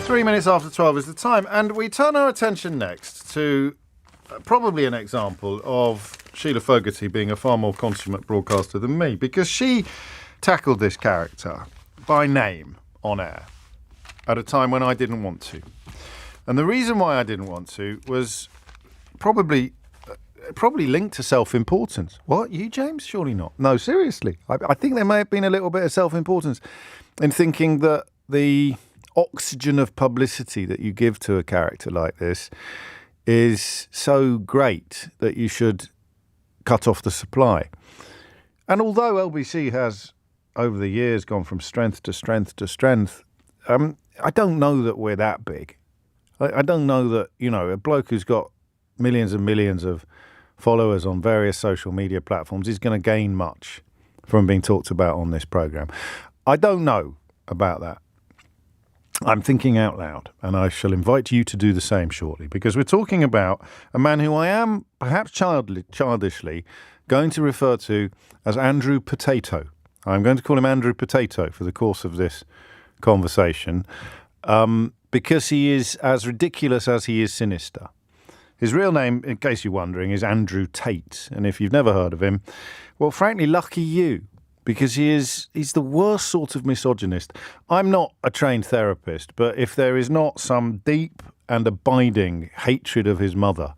3 minutes after 12 is the time, and we turn our attention next to probably an example of Sheila Fogarty being a far more consummate broadcaster than me, because she tackled this character by name on air at a time when I didn't want to. And the reason why I didn't want to was probably linked to self-importance. What, you, James? Surely not. No, seriously. I think there may have been a little bit of self-importance in thinking that the oxygen of publicity that you give to a character like this is so great that you should cut off the supply. And although LBC has, over the years, gone from strength to strength to strength, I don't know that we're that big. I don't know that, a bloke who's got millions and millions of followers on various social media platforms is going to gain much from being talked about on this programme. I don't know about that. I'm thinking out loud, and I shall invite you to do the same shortly, because we're talking about a man who I am, perhaps childishly, going to refer to as Andrew Potato. I'm going to call him Andrew Potato for the course of this conversation, because he is as ridiculous as he is sinister. His real name, in case you're wondering, is Andrew Tate, and if you've never heard of him, well, frankly, lucky you. Because he's the worst sort of misogynist. I'm not a trained therapist, but if there is not some deep and abiding hatred of his mother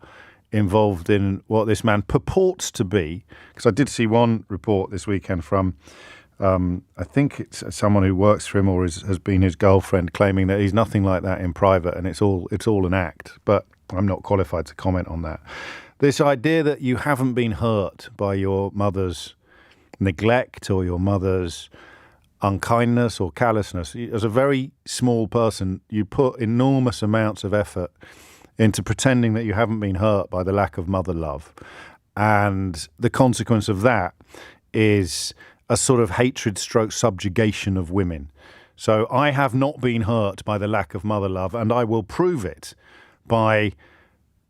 involved in what this man purports to be, because I did see one report this weekend from, I think it's someone who works for him or has been his girlfriend, claiming that he's nothing like that in private and it's all an act. But I'm not qualified to comment on that. This idea that you haven't been hurt by your mother's neglect or your mother's unkindness or callousness. As a very small person, you put enormous amounts of effort into pretending that you haven't been hurt by the lack of mother love. And the consequence of that is a sort of hatred stroke subjugation of women. So I have not been hurt by the lack of mother love, and I will prove it by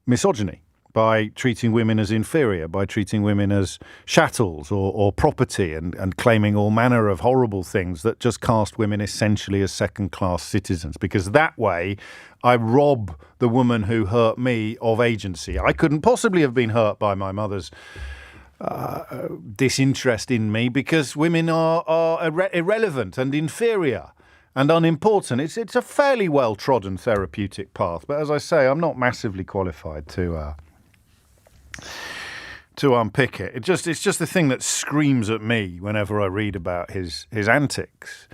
misogyny, by treating women as inferior, by treating women as chattels or property, and claiming all manner of horrible things that just cast women essentially as second-class citizens, because that way I rob the woman who hurt me of agency. I couldn't possibly have been hurt by my mother's disinterest in me, because women are irrelevant and inferior and unimportant. It's a fairly well-trodden therapeutic path, but as I say, I'm not massively qualified to unpick it. It's just the thing that screams at me whenever I read about his antics,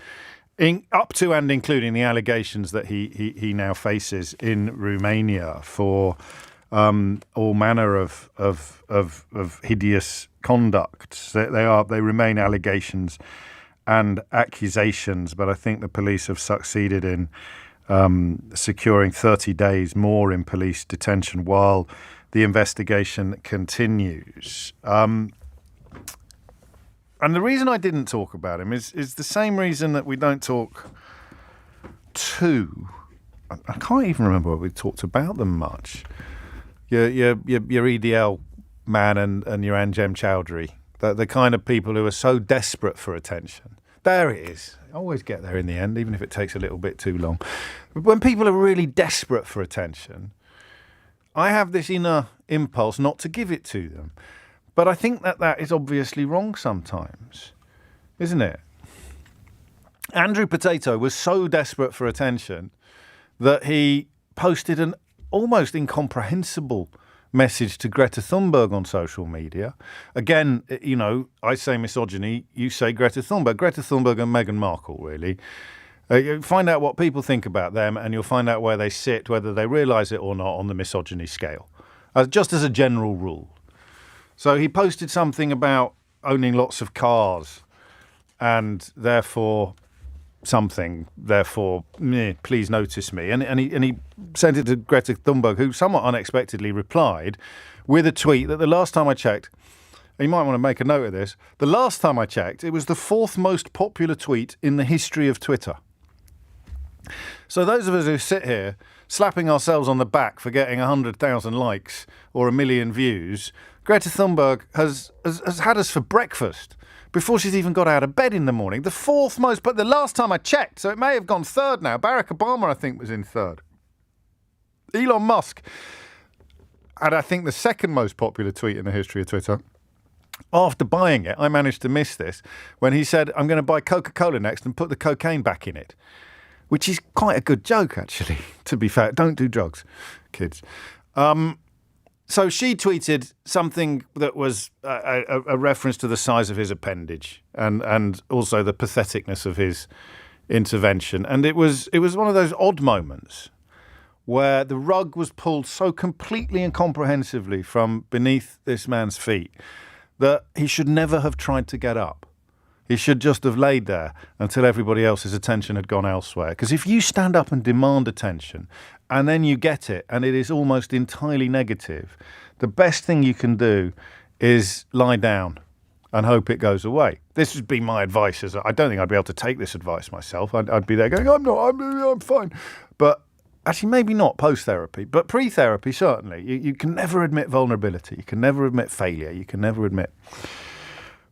up to and including the allegations that he now faces in Romania for all manner of hideous conduct. They remain allegations and accusations, but I think the police have succeeded in securing 30 days more in police detention while the investigation continues. And the reason I didn't talk about him is the same reason that we don't talk to. I can't even remember whether we talked about them much. Your EDL man and your Anjem Chowdhury, the kind of people who are so desperate for attention. There it is. I always get there in the end, even if it takes a little bit too long. But when people are really desperate for attention, I have this inner impulse not to give it to them. But I think that is obviously wrong sometimes, isn't it? Andrew Potato was so desperate for attention that he posted an almost incomprehensible message to Greta Thunberg on social media. Again, I say misogyny, you say Greta Thunberg. Greta Thunberg and Meghan Markle, really. You find out what people think about them, and you'll find out where they sit, whether they realise it or not, on the misogyny scale, just as a general rule. So he posted something about owning lots of cars, and therefore please notice me. And he sent it to Greta Thunberg, who somewhat unexpectedly replied with a tweet that the last time I checked, you might want to make a note of this, the last time I checked, it was the 4th most popular tweet in the history of Twitter. So those of us who sit here slapping ourselves on the back for getting 100,000 likes or 1 million views, Greta Thunberg has had us for breakfast before she's even got out of bed in the morning. The fourth most, but the last time I checked, so it may have gone third now. Barack Obama, I think, was in third. Elon Musk had, I think, the second most popular tweet in the history of Twitter. After buying it, I managed to miss this when he said, I'm going to buy Coca-Cola next and put the cocaine back in it, which is quite a good joke, actually, to be fair. Don't do drugs, kids. So she tweeted something that was a reference to the size of his appendage and also the patheticness of his intervention. And it was one of those odd moments where the rug was pulled so completely and comprehensively from beneath this man's feet that he should never have tried to get up. He should just have laid there until everybody else's attention had gone elsewhere. Because if you stand up and demand attention and then you get it and it is almost entirely negative, the best thing you can do is lie down and hope it goes away. This would be my advice. I don't think I'd be able to take this advice myself. I'd be there going, I'm fine. But actually, maybe not post-therapy, but pre-therapy, certainly. You can never admit vulnerability. You can never admit failure. You can never admit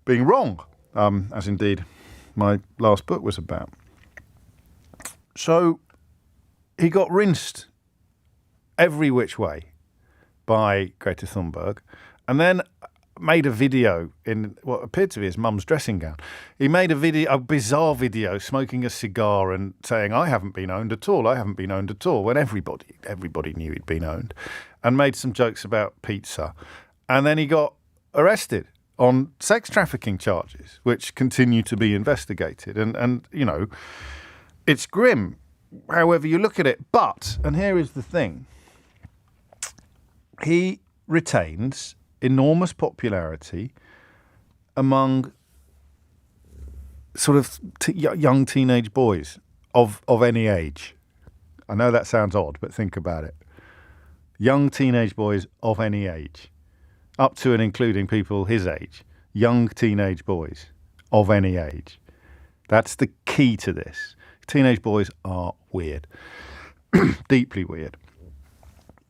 being wrong, as indeed my last book was about. So he got rinsed every which way by Greta Thunberg, and then made a video in what appeared to be his mum's dressing gown. He made a bizarre video, smoking a cigar and saying, I haven't been owned at all, when everybody knew he'd been owned, and made some jokes about pizza. And then he got arrested on sex trafficking charges, which continue to be investigated. And you know, it's grim, however you look at it. But, and here is the thing, he retains enormous popularity among sort of young teenage boys of any age. I know that sounds odd, but think about it. Young teenage boys of any age, up to and including people his age. Young teenage boys of any age. That's the key to this. Teenage boys are weird. Deeply weird.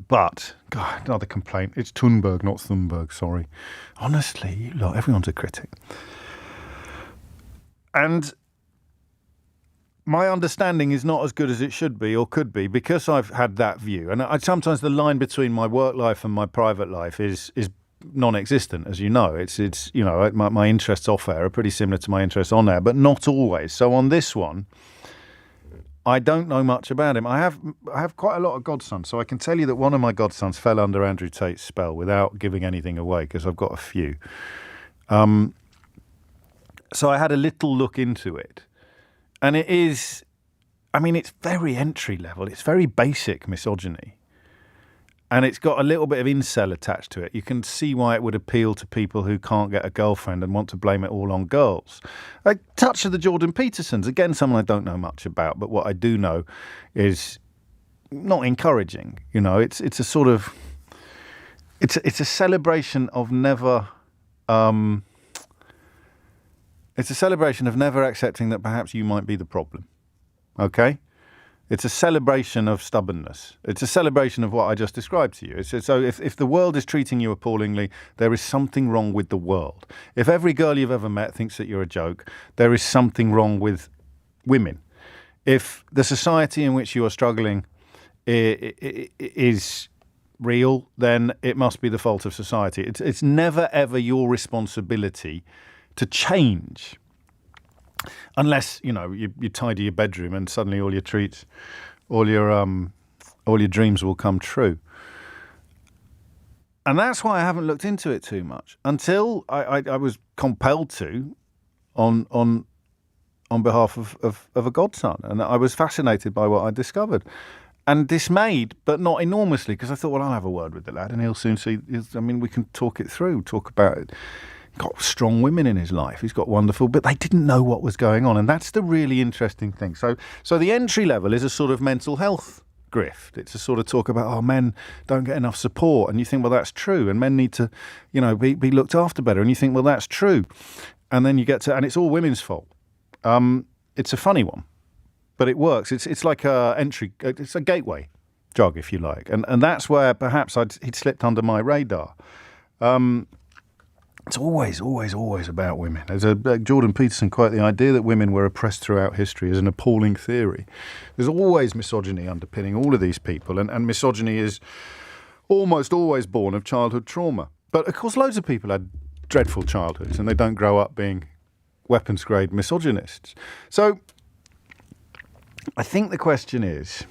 But, God, another complaint. It's Thunberg, not Thunberg, sorry. Honestly, look, everyone's a critic. And my understanding is not as good as it should be or could be because I've had that view. And sometimes the line between my work life and my private life is non-existent, as you know. It's you know, my interests off air are pretty similar to my interests on air, but not always. So on this one, I don't know much about him. I have quite a lot of godsons, so I can tell you that one of my godsons fell under Andrew Tate's spell without giving anything away, because I've got a few. So I had a little look into it. And it is, I mean, it's very entry level. It's very basic misogyny. And it's got a little bit of incel attached to it. You can see why it would appeal to people who can't get a girlfriend and want to blame it all on girls. A touch of the Jordan Petersons. Again, someone I don't know much about, but what I do know is not encouraging. You know, it's a sort of, it's a celebration of never, it's a celebration of never accepting that perhaps you might be the problem. Okay? It's a celebration of stubbornness. It's a celebration of what I just described to you. So if the world is treating you appallingly, there is something wrong with the world. If every girl you've ever met thinks that you're a joke, there is something wrong with women. If the society in which you are struggling is real, then it must be the fault of society. It's never, ever your responsibility to change. Unless, you know, you tidy your bedroom and suddenly all your treats, all your dreams will come true. And that's why I haven't looked into it too much until I was compelled to on behalf of a godson. And I was fascinated by what I discovered. And dismayed, but not enormously, because I thought, well, I'll have a word with the lad and he'll soon see. I mean, we can talk it through, talk about it. Got strong women in his life. He's got wonderful, but they didn't know what was going on. And that's the really interesting thing. So the entry level is a sort of mental health grift. It's a sort of talk about, men don't get enough support. And you think, well, that's true. And men need to, you know, be looked after better. And you think, well, that's true. And then you get to, and it's all women's fault. It's a funny one, but it works. It's like it's a gateway drug, if you like. And that's where perhaps he'd slipped under my radar. It's always about women. There's Jordan Peterson quote, the idea that women were oppressed throughout history is an appalling theory. There's always misogyny underpinning all of these people, and misogyny is almost always born of childhood trauma. But, of course, loads of people had dreadful childhoods, and they don't grow up being weapons-grade misogynists. So I think the question is,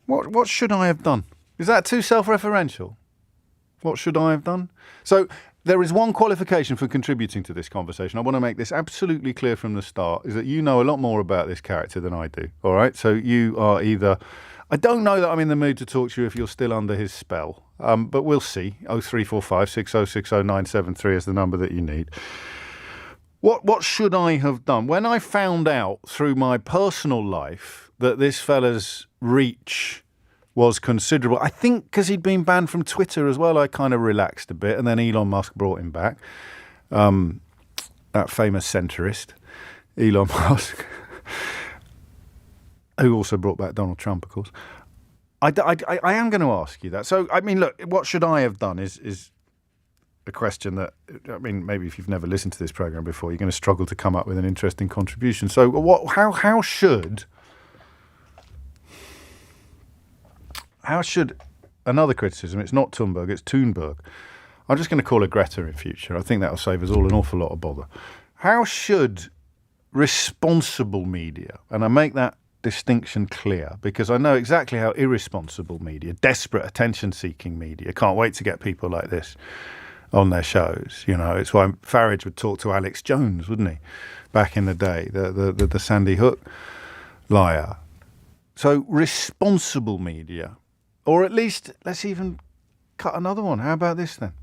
what should I have done? Is that too self-referential? What should I have done? So there is one qualification for contributing to this conversation. I want to make this absolutely clear from the start, is that you know a lot more about this character than I do, all right? So you are either... I don't know that I'm in the mood to talk to you if you're still under his spell, but we'll see. 0345 6060 973 is the number that you need. What should I have done? When I found out through my personal life that this fella's reach was considerable, I think because he'd been banned from Twitter as well, I kind of relaxed a bit, and then Elon Musk brought him back. That famous centrist, Elon Musk, who also brought back Donald Trump, of course. I am going to ask you that. So, I mean, look, what should I have done is a question that, I mean, maybe if you've never listened to this program before, you're going to struggle to come up with an interesting contribution. So how should another criticism, it's not Thunberg, it's Thunberg. I'm just going to call her Greta in future. I think that'll save us all an awful lot of bother. How should responsible media, and I make that distinction clear because I know exactly how irresponsible media, desperate attention-seeking media, can't wait to get people like this on their shows. You know, it's why Farage would talk to Alex Jones, wouldn't he, back in the day, the Sandy Hook liar. So responsible media, or at least let's even cut another one. How about this then?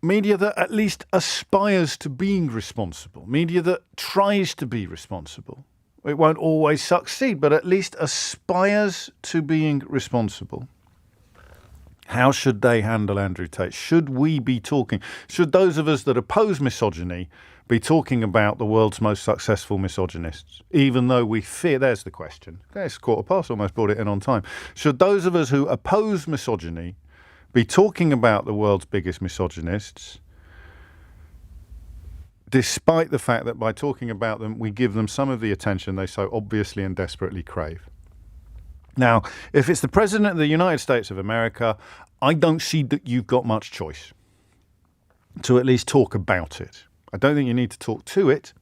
Media that at least aspires to being responsible. Media that tries to be responsible. It won't always succeed, but at least aspires to being responsible. How should they handle Andrew Tate? Should those of us that oppose misogyny be talking about the world's most successful misogynists, even though we fear, there's the question. It's 1:15, almost brought it in on time. Should those of us who oppose misogyny be talking about the world's biggest misogynists, despite the fact that by talking about them, we give them some of the attention they so obviously and desperately crave? Now, if it's the President of the United States of America, I don't see that you've got much choice to at least talk about it. I don't think you need to talk to it.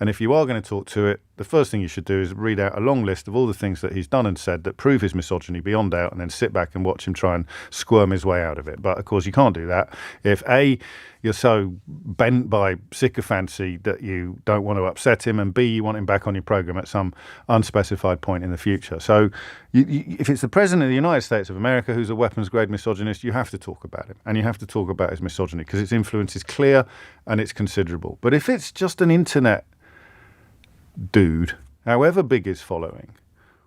And if you are going to talk to it, the first thing you should do is read out a long list of all the things that he's done and said that prove his misogyny beyond doubt, and then sit back and watch him try and squirm his way out of it. But, of course, you can't do that if, A, you're so bent by sycophancy that you don't want to upset him, and B, you want him back on your programme at some unspecified point in the future. So if it's the President of the United States of America who's a weapons-grade misogynist, you have to talk about him, and you have to talk about his misogyny because its influence is clear and it's considerable. But if it's just an internet dude, however big his following,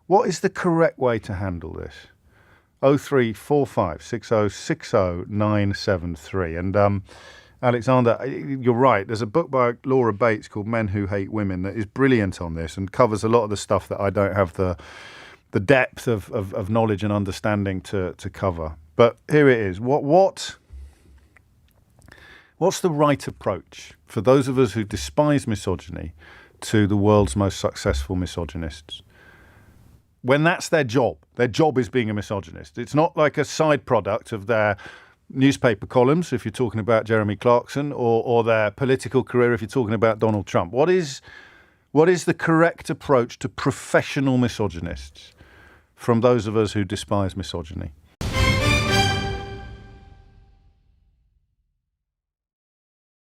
what is the correct way to handle this? 0345 6060 973. And Alexander, you're right. There's a book by Laura Bates called Men Who Hate Women that is brilliant on this and covers a lot of the stuff that I don't have the depth of knowledge and understanding to cover. But here it is. What's the right approach for those of us who despise misogyny to the world's most successful misogynists? When that's their job is being a misogynist. It's not like a side product of their newspaper columns, if you're talking about Jeremy Clarkson, or their political career, if you're talking about Donald Trump. What is the correct approach to professional misogynists from those of us who despise misogyny?